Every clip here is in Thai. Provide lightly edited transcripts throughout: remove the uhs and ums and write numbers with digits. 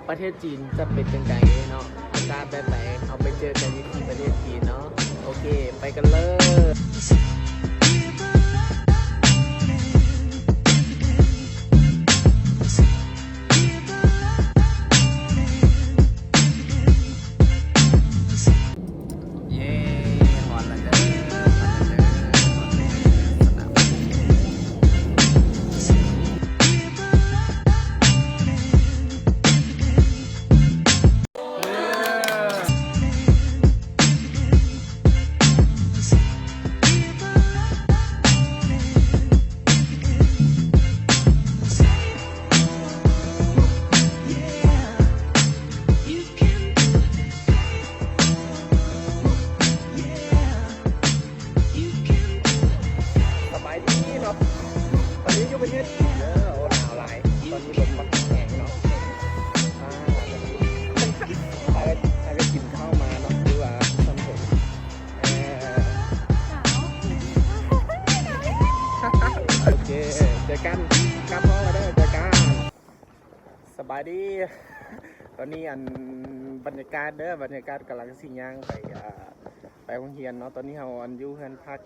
ประเทศจีนจะเป็นจังไงเนาะอากาศแบบไหนเอาไปเจอกันที่ประเทศจีนเนาะโอเคไปกันเลยเจอกันกลับห้องมาได้เจอกันสบายดีตอนนี้บรรยากาศบรรยากาศกำลังสิย่างไปโรงเรียนเนาะตอนนี้เราอยู่เฮือนพัก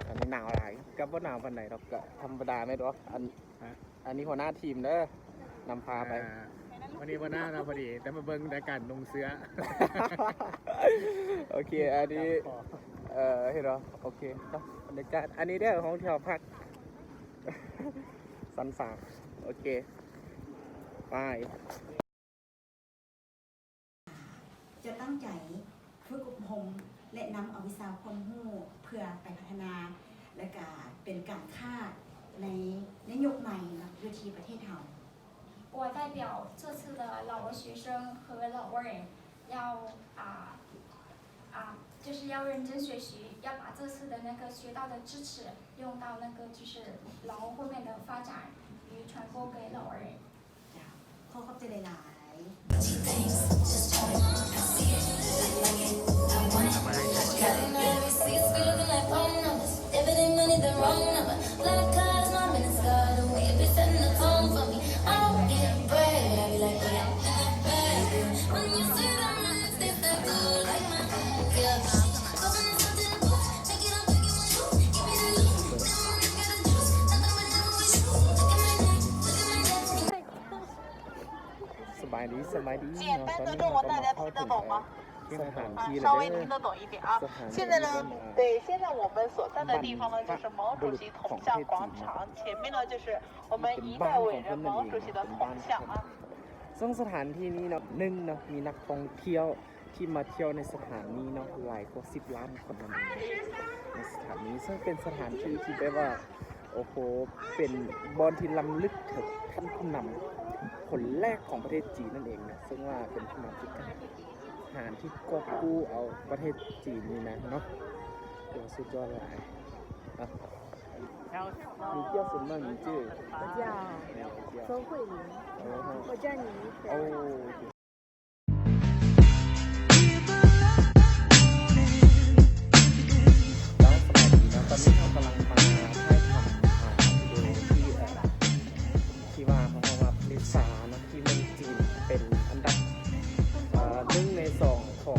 ตอนนี้หนาวหลายกับว่าหนาววันไหนเราก็ธรรมดาไม่หรอกอันนี้หัวหน้าทีมนำพาไปวันนี้วันหน้าเราพอดีแต่มาเบิ่งในการนุ่งเสื้อ โอเคอันนี้เห็นเหรอโอเคบรรยากาศอันนี้ของที่เราพักสันฝากโอเคไปจะตั้งใจฝึกอบรมและนำเอาวิชาความรู้เพื่อไปพัฒนาและก็เป็นการคาดในยุคใหม่อยู่ที่ประเทศเรา我代表这次的老挝学生和老挝人就是要认真学习，要把这次的那个学到的知识用到那个就是老挝后面的发展与传播给老挝人。ขอบใจหลายสบายดี简单的中文大家听得懂吗？稍微听得懂一点啊。现在呢，对，现在我们所在的地方呢，就是毛主席铜像广场，前面呢就是我们一代伟人毛主席的铜像啊。ซึ่งสถานที่นี้เนาะหนึ่งเนาะมีนักท่องเที่ยวที่มาเที่ยวในสถานนี้เนาะหลายกว่า10 ล้านคนในสถานนี้ซึ่งเป็นสถานที่ที่แปลว่าโอ้โหเป็นบอนที่ล้ำลึกถึงท่านผู้นำคนแรกของประเทศจีนนั่นเองนะซึ่งว่าเป็นผู้นำที่กล้าหาญที่กอบกู้เอาประเทศจีนนี่นะเนาะเดี๋ยวสุดยอดเลย你叫什么名字？我叫周慧玲，我叫倪飞。哦。แล้วสมัยนี้นะตอนนี้เรากำลังมาให้ทำวิดีโอที่ว่าเพราะว่าลิซ่านะที่เมืองจีนเป็นอันดับ1 ใน 2ขอ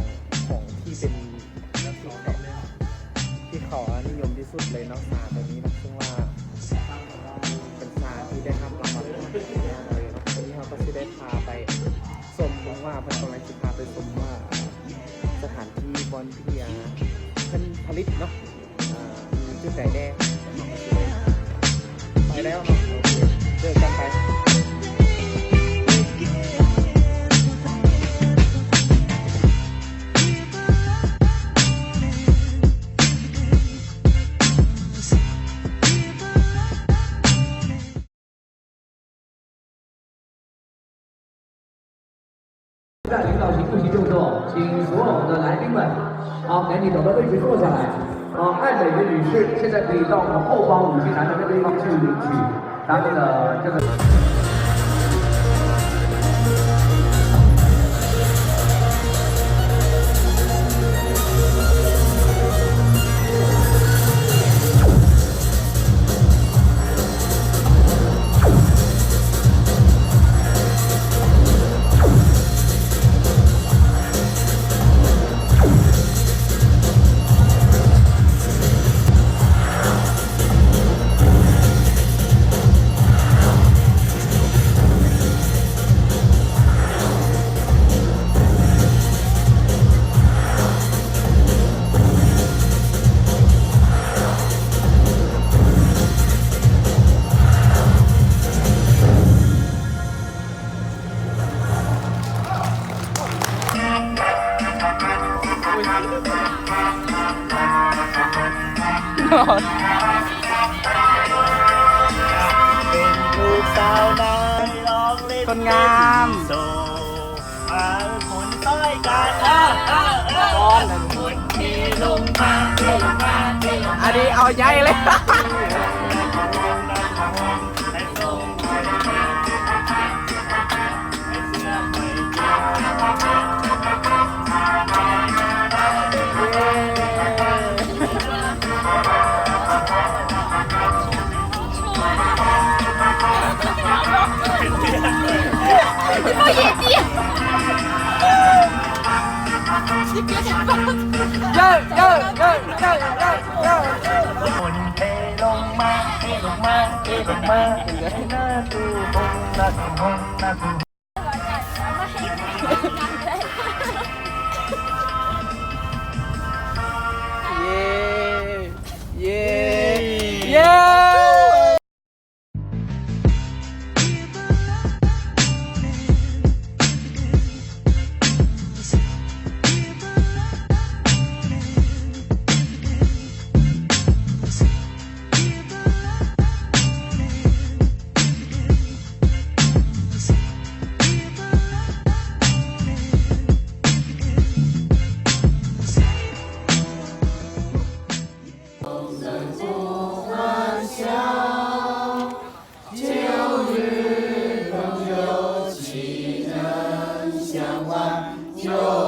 งที่เป็นที่เขานิยมที่สุดเลยเนาะซาตัวนี้นะซึ่งว่าเป็นซาที่ได้รับรางวัลเลยเนาะวันนี้เราก็จะได้พาไปชมว่าเพิ่นกำลังจะพาไปชมว่าสถานที่บอนที่เพิ่นผลิตเนาะมีจุดไหนแน่ไปแล้วเนาะโอเคเจอกันไป在领导席不席就坐，请所有的来宾们，好，赶紧找到位置坐下来。爱美的女士现在可以到我们后方5级台的这个地方去领取咱们的这个。เป็นลูกสาวนายร้องเล่น คนงาม โซมาคนต้อยกันคนที่ลงมาที่ลงมาที่ลงมา อันนี้เอาใหญ่เลย คนเทลงมาเทลงมาเทลงมาหน้าตู้หงหน้าตู้หงหน้าตู้ เย้เย้เย้有